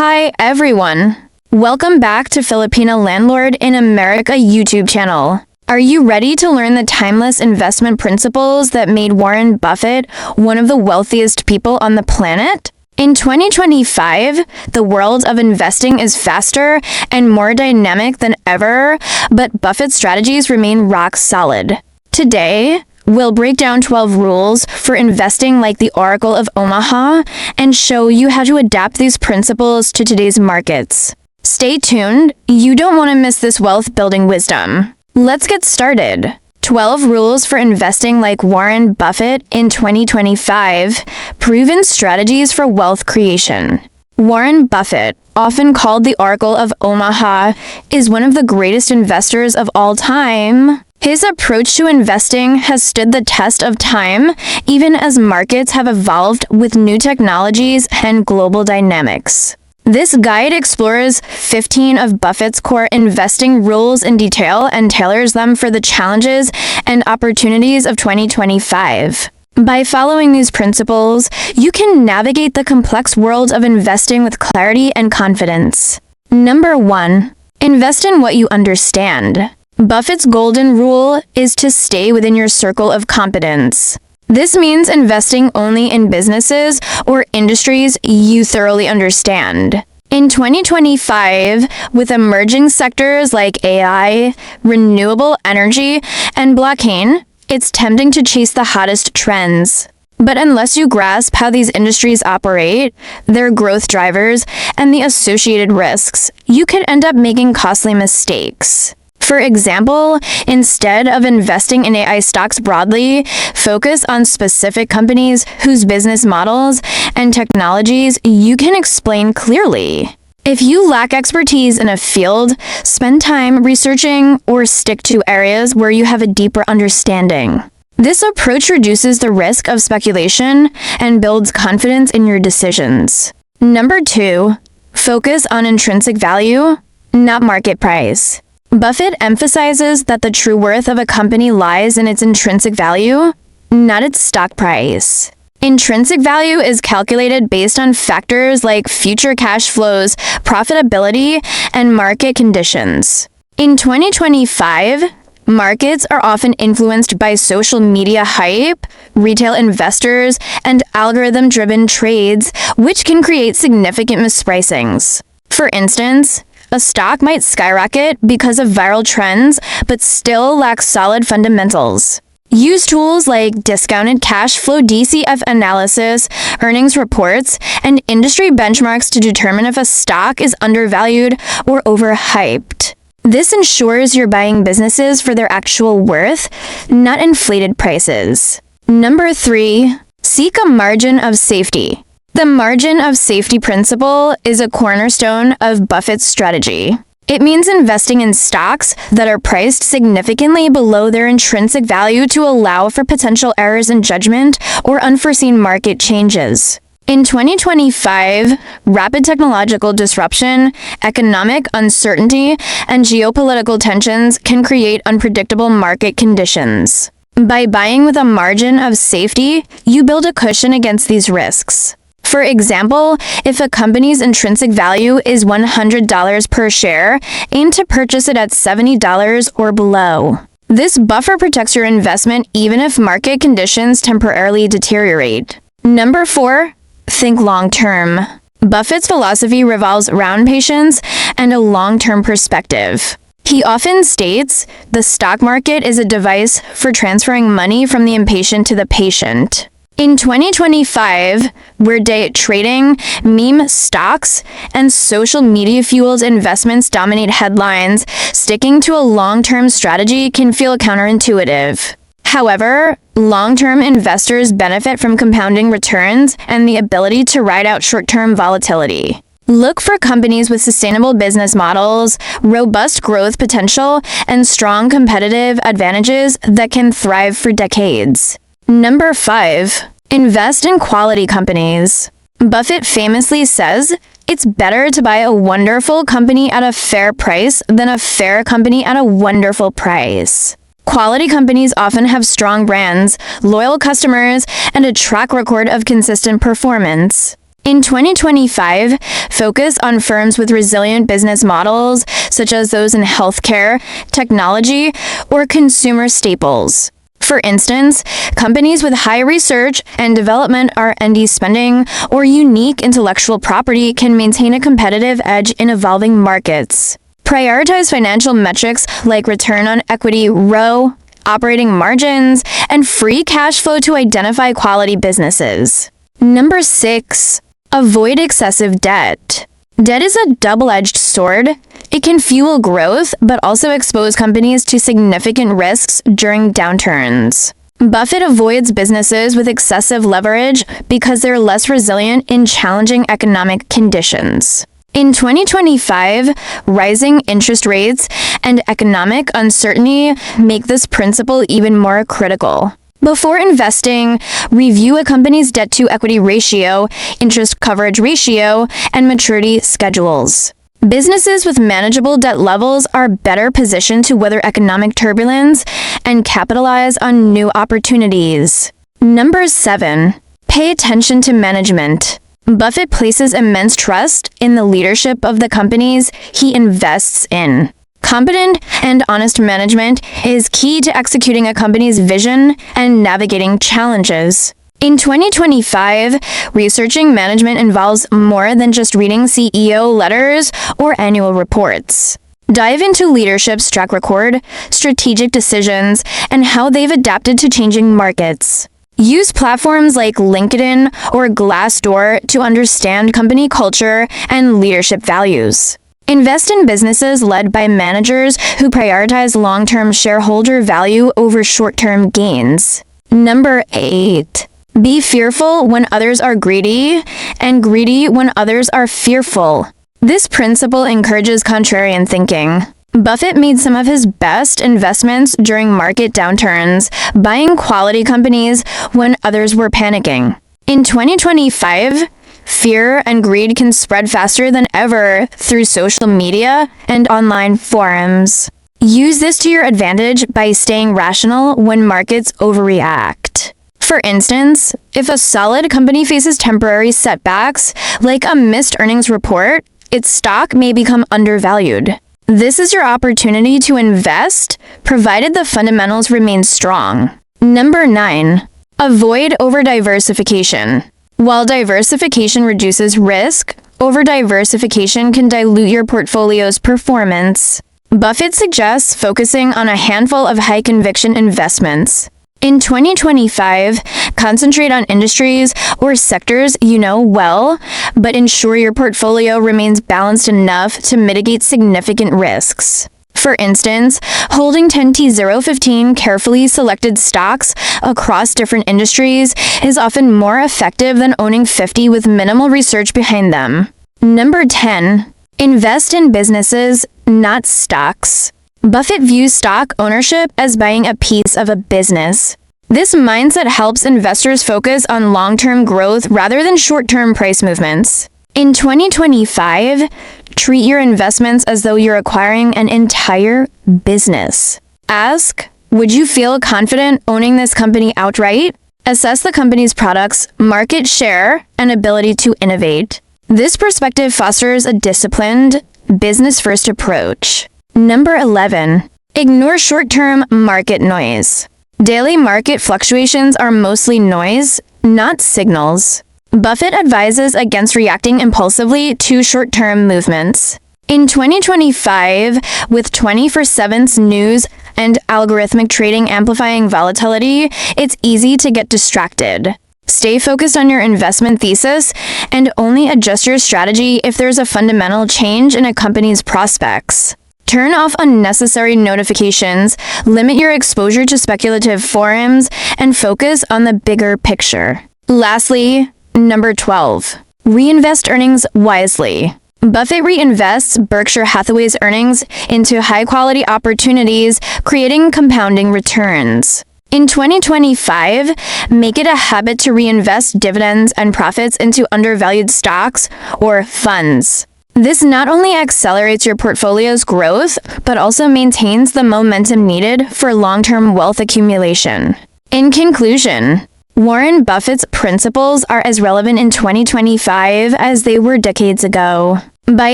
Hi everyone! Welcome back to Filipina Landlord in America YouTube channel. Are you ready to learn the timeless investment principles that made Warren Buffett one of the wealthiest people on the planet? In 2025, the world of investing is faster and more dynamic than ever, but Buffett's strategies remain rock solid. Today, we'll break down 12 rules for investing like the Oracle of Omaha and show you how to adapt these principles to today's markets. Stay tuned, you don't want to miss this wealth-building wisdom. Let's get started. 12 rules for investing like Warren Buffett in 2025, proven strategies for wealth creation. Warren Buffett, often called the Oracle of Omaha, is one of the greatest investors of all time. His approach to investing has stood the test of time, even as markets have evolved with new technologies and global dynamics. This guide explores 15 of Buffett's core investing rules in detail and tailors them for the challenges and opportunities of 2025. By following these principles, you can navigate the complex world of investing with clarity and confidence. Number 1. Invest in what you understand. Buffett's golden rule is to stay within your circle of competence. This means investing only in businesses or industries you thoroughly understand. In 2025, with emerging sectors like AI, renewable energy, and blockchain, it's tempting to chase the hottest trends. But unless you grasp how these industries operate, their growth drivers, and the associated risks, you could end up making costly mistakes. For example, instead of investing in AI stocks broadly, focus on specific companies whose business models and technologies you can explain clearly. If you lack expertise in a field, spend time researching or stick to areas where you have a deeper understanding. This approach reduces the risk of speculation and builds confidence in your decisions. Number 2, focus on intrinsic value, not market price. Buffett emphasizes that the true worth of a company lies in its intrinsic value, not its stock price. Intrinsic value is calculated based on factors like future cash flows, profitability, and market conditions. In 2025, markets are often influenced by social media hype, retail investors, and algorithm-driven trades, which can create significant mispricings. For instance, a stock might skyrocket because of viral trends, but still lacks solid fundamentals. Use tools like discounted cash flow DCF analysis, earnings reports, and industry benchmarks to determine if a stock is undervalued or overhyped. This ensures you're buying businesses for their actual worth, not inflated prices. Number 3, seek a margin of safety. The margin of safety principle is a cornerstone of Buffett's strategy. It means investing in stocks that are priced significantly below their intrinsic value to allow for potential errors in judgment or unforeseen market changes. In 2025, rapid technological disruption, economic uncertainty, and geopolitical tensions can create unpredictable market conditions. By buying with a margin of safety, you build a cushion against these risks. For example, if a company's intrinsic value is $100 per share, aim to purchase it at $70 or below. This buffer protects your investment even if market conditions temporarily deteriorate. Number 4, think long-term. Buffett's philosophy revolves around patience and a long-term perspective. He often states, the stock market is a device for transferring money from the impatient to the patient. In 2025, where day trading, meme stocks, and social media-fueled investments dominate headlines, sticking to a long-term strategy can feel counterintuitive. However, long-term investors benefit from compounding returns and the ability to ride out short-term volatility. Look for companies with sustainable business models, robust growth potential, and strong competitive advantages that can thrive for decades. Number 5, invest in quality companies. Buffett famously says, it's better to buy a wonderful company at a fair price than a fair company at a wonderful price. Quality companies often have strong brands, loyal customers, and a track record of consistent performance. In 2025, focus on firms with resilient business models, such as those in healthcare, technology, or consumer staples. For instance, companies with high research and development R&D spending or unique intellectual property can maintain a competitive edge in evolving markets. Prioritize financial metrics like return on equity, ROE, operating margins, and free cash flow to identify quality businesses. Number 6. Avoid excessive debt. Debt is a double-edged sword. It can fuel growth, but also expose companies to significant risks during downturns. Buffett avoids businesses with excessive leverage because they're less resilient in challenging economic conditions. In 2025, rising interest rates and economic uncertainty make this principle even more critical. Before investing, review a company's debt-to-equity ratio, interest coverage ratio, and maturity schedules. Businesses with manageable debt levels are better positioned to weather economic turbulence and capitalize on new opportunities. Number 7. Pay attention to management. Buffett places immense trust in the leadership of the companies he invests in. Competent and honest management is key to executing a company's vision and navigating challenges. In 2025, researching management involves more than just reading CEO letters or annual reports. Dive into leadership's track record, strategic decisions, and how they've adapted to changing markets. Use platforms like LinkedIn or Glassdoor to understand company culture and leadership values. Invest in businesses led by managers who prioritize long-term shareholder value over short-term gains. Number 8. Be fearful when others are greedy, and greedy when others are fearful. This principle encourages contrarian thinking. Buffett made some of his best investments during market downturns, buying quality companies when others were panicking. In 2025, fear and greed can spread faster than ever through social media and online forums. Use this to your advantage by staying rational when markets overreact. For instance, if a solid company faces temporary setbacks, like a missed earnings report, its stock may become undervalued. This is your opportunity to invest, provided the fundamentals remain strong. Number 9. Avoid over-diversification. While diversification reduces risk, over-diversification can dilute your portfolio's performance. Buffett suggests focusing on a handful of high-conviction investments. In 2025, concentrate on industries or sectors you know well, but ensure your portfolio remains balanced enough to mitigate significant risks. For instance, holding 10T015 carefully selected stocks across different industries is often more effective than owning 50 with minimal research behind them. Number 10. Invest in businesses, not stocks. Buffett views stock ownership as buying a piece of a business. This mindset helps investors focus on long-term growth rather than short-term price movements. In 2025, treat your investments as though you're acquiring an entire business. Ask, would you feel confident owning this company outright? Assess the company's products, market share, and ability to innovate. This perspective fosters a disciplined, business-first approach. Number 11. Ignore short-term market noise. Daily market fluctuations are mostly noise, not signals. Buffett advises against reacting impulsively to short-term movements. In 2025, with 24/7's news and algorithmic trading amplifying volatility, it's easy to get distracted. Stay focused on your investment thesis and only adjust your strategy if there's a fundamental change in a company's prospects. Turn off unnecessary notifications, limit your exposure to speculative forums, and focus on the bigger picture. Lastly, number 12. Reinvest earnings wisely. Buffett reinvests Berkshire Hathaway's earnings into high-quality opportunities, creating compounding returns. In 2025, make it a habit to reinvest dividends and profits into undervalued stocks or funds. This not only accelerates your portfolio's growth, but also maintains the momentum needed for long-term wealth accumulation. In conclusion, Warren Buffett's principles are as relevant in 2025 as they were decades ago. By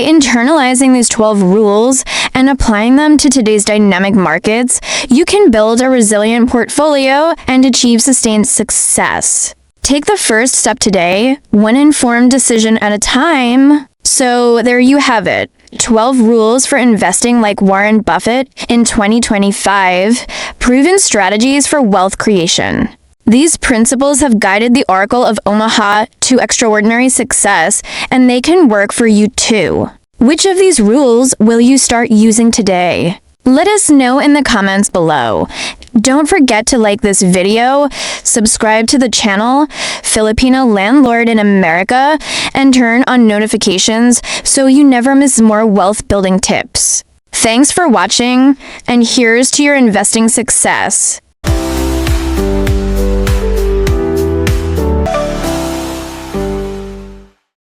internalizing these 12 rules and applying them to today's dynamic markets, you can build a resilient portfolio and achieve sustained success. Take the first step today, one informed decision at a time. So there you have it, 12 rules for investing like Warren Buffett in 2025, proven strategies for wealth creation. These principles have guided the Oracle of Omaha to extraordinary success, and they can work for you too. Which of these rules will you start using today? Let us know in the comments below. Don't forget to like this video, subscribe to the channel, Filipina Landlord in America, and turn on notifications so you never miss more wealth building tips. Thanks for watching, and here's to your investing success.